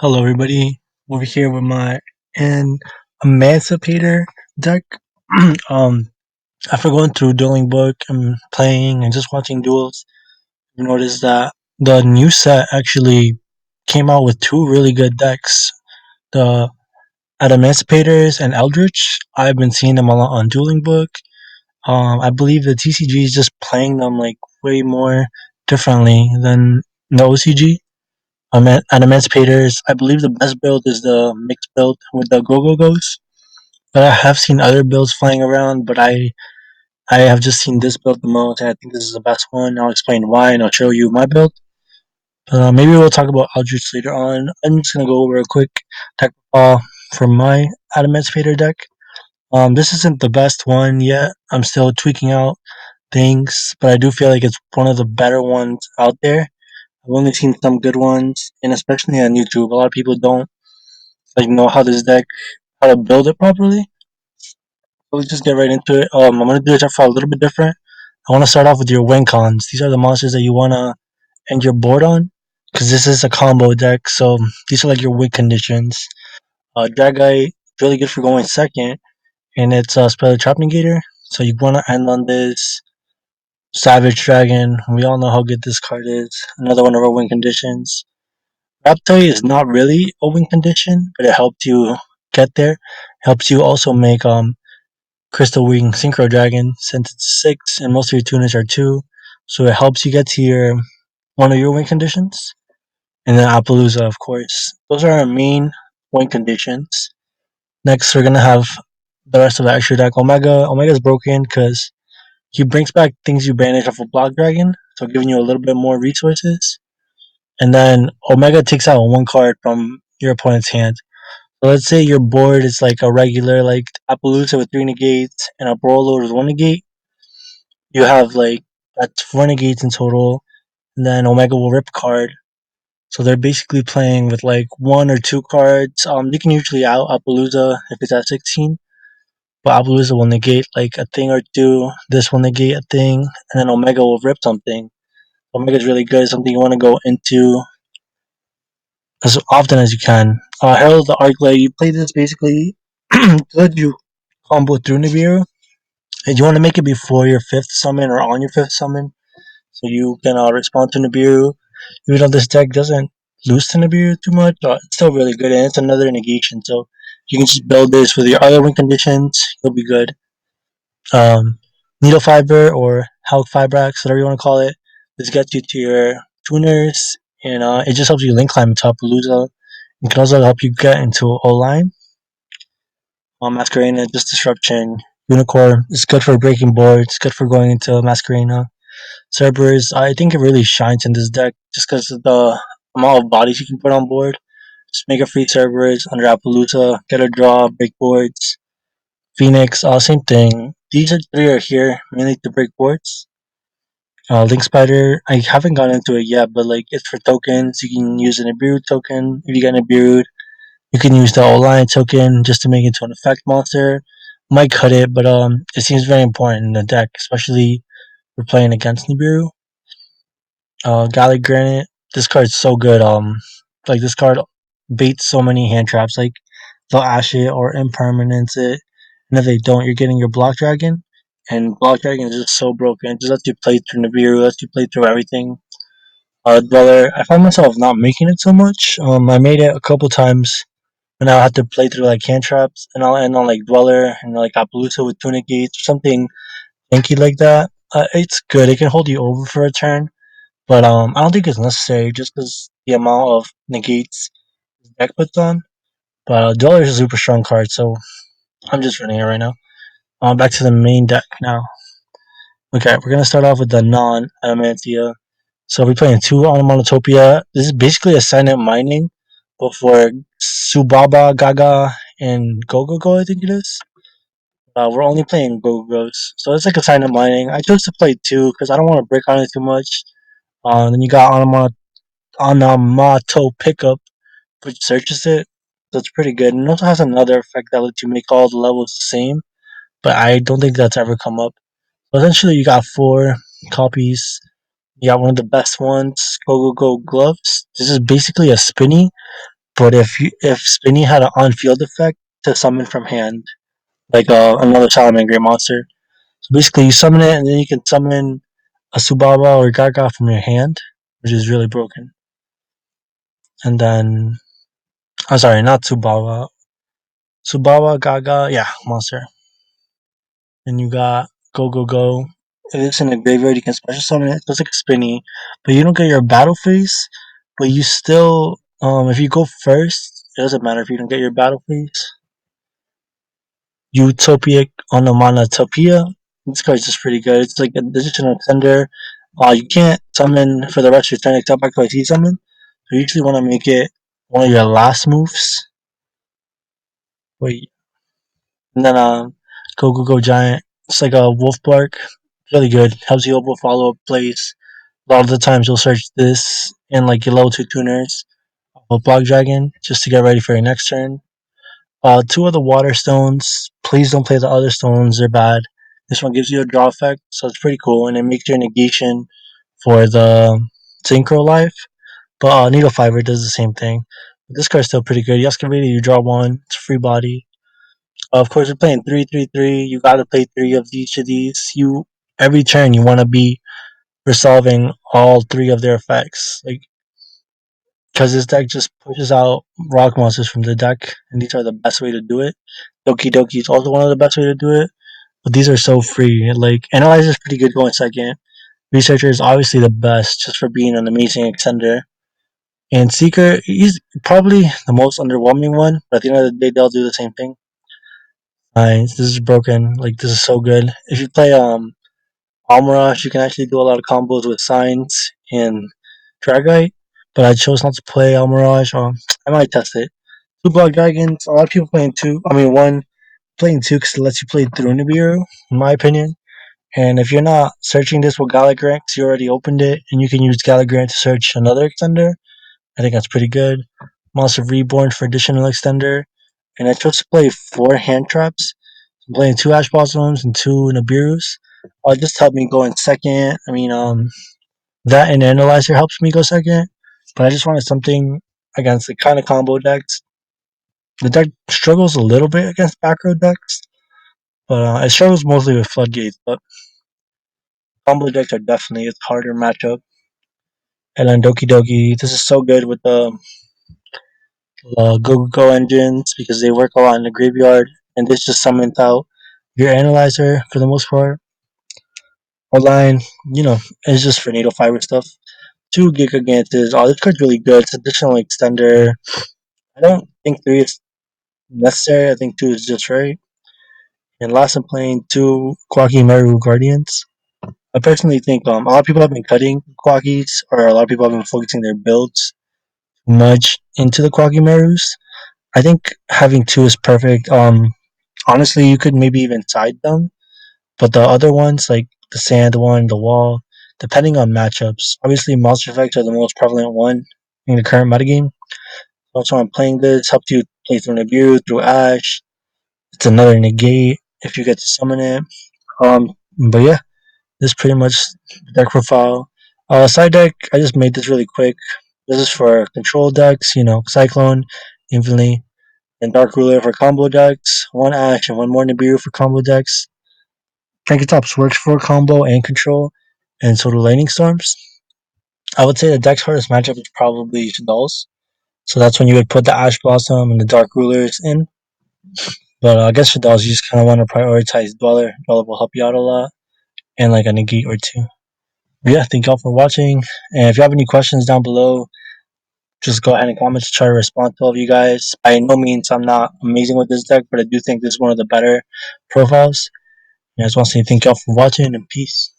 Hello, everybody. Over here with my an Emancipator deck. um, After going through Dueling Book and playing and just watching duels, you notice that the new set actually came out with two really good decks. The Adamancipators and Eldritch. I've been seeing them a lot on Dueling Book. I believe the TCG is just playing them like way more differently than the OCG. At Emancipators, I believe the best build is the mixed build with the Go-Go-Go's. But I have seen other builds flying around, but I have just seen this build the most, and I think this is the best one. I'll explain why, and I'll show you my build. Maybe we'll talk about Eldritch later on. I'm just gonna go over a quick deck for my Adamancipator deck. This isn't the best one yet. I'm still tweaking out things, but I do feel like it's one of the better ones out there. I've only seen some good ones, and especially on YouTube, a lot of people don't know how to build it properly. So let's just get right into it. I'm gonna do it for a little bit different. I want to start off with your win cons. These are the monsters that you wanna end your board on, because this is a combo deck. So these are like your win conditions. Dragite, really good for going second, and it's a spell trap negator. So you wanna end on this Savage Dragon. We all know how good this card is. Another one of our win conditions. Raptoy is not really a win condition, but it helps you get there. Helps you also make Crystal Wing Synchro Dragon since it's 6 and most of your tuners are 2. So it helps you get to your one of your win conditions. And then Appaloosa, of course. Those are our main win conditions. Next, we're going to have the rest of the extra deck. Omega is broken because he brings back things you banish off a Block Dragon, so giving you a little bit more resources. And then Omega takes out one card from your opponent's hand. So let's say your board is like a regular, like Appaloosa with 3 negates and a Brawler with 1 negate. You have like that's 4 negates in total, and then Omega will rip a card. So they're basically playing with like 1 or 2 cards. You can usually out Appaloosa if it's at 16, but Appaloosa will negate like a thing or two. This will negate a thing, and then Omega will rip something. Omega is really good. Something you want to go into as often as you can. Herald of the Arclight, you play this basically good. You combo through Nibiru, and you want to make it before your 5th summon or on your 5th summon, so you can respond to Nibiru. Even though this deck doesn't lose to Nibiru too much, it's still really good, and it's another negation, so you can just build this with your other win conditions, you'll be good. Um, Needle Fiber or Health Fibrax, whatever you want to call it, this gets you to your tuners, and it just helps you link climb to Appaloosa. It can also help you get into O-line. Masquerena, just disruption. Unicorn is good for breaking boards, good for going into Masquerena. Cerberus, I think it really shines in this deck just because of the amount of bodies you can put on board. Just make a free Cerberus under Appaloosa, get a draw, break boards. Phoenix, same thing. These three are here mainly to break boards. Link Spider, I haven't gone into it yet, but like it's for tokens. You can use an Nibiru token if you get Nibiru. You can use the O-Line token just to make it into an effect monster. Might cut it, but it seems very important in the deck, especially for playing against Nibiru. Galley Granite. This card's so good. Like this card baits so many hand traps. Like they'll ash it or impermanence it, and if they don't, you're getting your Block Dragon. And Block Dragon is just so broken. It just lets you play through Nibiru, lets you play through everything. Dweller. I find myself not making it so much. I made it a couple times, and I'll have to play through like hand traps, and I'll end on like Dweller and like Appaloosa with 2 negates or something tanky like that. It's good. It can hold you over for a turn, but I don't think it's necessary just because the amount of negates the deck puts on. But Dweller is a super strong card, so I'm just running it right now. Back to the main deck now. Okay, we're gonna start off with the non-Adamantia. So we're playing 2 on Monotopia. This is basically a silent mining, but for Subaba, Gaga, and GoGoGo, I think it is. We're only playing Go-Go's, so it's like a silent mining. I chose to play 2 because I don't want to break on it too much. Then you got Onomato Pickup, which searches it, so it's pretty good. And it also has another effect that lets you make all the levels the same, but I don't think that's ever come up. So essentially, you got 4 copies. You got one of the best ones, Go Go Go Gloves. This is basically a spinny, But if Spinny had an on field effect to summon from hand, like another Salamander monster, so basically you summon it and then you can summon a Subaba or Gaga from your hand, which is really broken. And then I'm sorry, not Subaba, Subawa, Gaga, yeah, monster. Then you got Go Go Go. If it's in a graveyard, you can special summon it. It's like a spinny, but you don't get your battle phase. But you still, if you go first, it doesn't matter if you don't get your battle phase. Utopic Onomatopia. This card's just pretty good. It's like a digital extender. You can't summon for the rest of your turn except back to T summon. So you usually want to make it one of your last moves. Wait, and then Go Go Go Giant. It's like a wolf bark. Really good. Helps you over follow up plays. A lot of the times you'll search this in like your level 2 tuners of Block Dragon just to get ready for your next turn. Two of the water stones. Please don't play the other stones, they're bad. This one gives you a draw effect, so it's pretty cool, and it makes your negation for the Synchro Life. But Needle Fiber does the same thing. But this card's still pretty good. You Excavator, you draw one, it's free body. Of course, you're playing 3 3 3. You gotta play three of each of these. You every turn you wanna be resolving all three of their effects. Like because this deck just pushes out rock monsters from the deck, and these are the best way to do it. Doki Doki is also one of the best way to do it, but these are so free. Like Analyzer is pretty good going second. Researcher is obviously the best just for being an amazing extender. And Seeker, he's probably the most underwhelming one, but at the end of the day, they'll do the same thing. This is broken. Like this is so good. If you play Almarash, you can actually do a lot of combos with Signs and Dragite, but I chose not to play Almirage. I might test it. Two Block Dragons, a lot of people playing two. I mean, one playing two because it lets you play through Nibiru, in my opinion. And if you're not searching this with Galagrant, you already opened it, and you can use Galagrant to search another extender. I think that's pretty good. Monster Reborn for additional extender. And I chose to play four hand traps. I'm playing two Ash Blossoms and two Nibirus. It just helped me go in second. I mean, that and Analyzer helps me go second. But I just wanted something against the kind of combo decks. The deck struggles a little bit against back row decks, but it struggles mostly with floodgates. But combo decks are definitely its harder matchup. And then Doki Doki, this is so good with the Go engines because they work a lot in the graveyard, and this just summons out your analyzer for the most part. Online, it's just for needle fiber stuff. Two Gigagantes. Oh, this card's really good. It's additional extender. I don't think three is necessary. I think two is just right. And last, I'm playing two Quacky Meru Guardians. I personally think a lot of people have been cutting Quackies, or a lot of people have been focusing their builds much into the Quacky Merus. I think having two is perfect. Honestly, you could maybe even side them, but the other ones, like the sand one, the wall, depending on matchups. Obviously, monster effects are the most prevalent one in the current metagame. Also, I'm playing this, helps you play through Nibiru, through Ash. It's another negate if you get to summon it. But yeah, this is pretty much the deck profile. Side deck, I just made this really quick. This is for control decks, Cyclone, Infinitely, and Dark Ruler for combo decks. One Ash and one more Nibiru for combo decks. Tankatops works for combo and control, and so do Lightning Storms. I would say the deck's hardest matchup is probably Shadolls. So that's when you would put the Ash Blossom and the Dark Rulers in. But I guess Shadolls, you just kind of want to prioritize Dweller. Dweller will help you out a lot, and like a negate or two. But yeah, thank y'all for watching. And if you have any questions down below, just go ahead and comment to try to respond to all of you guys. By no means I'm not amazing with this deck, but I do think this is one of the better profiles. And I just want to say thank y'all for watching and peace.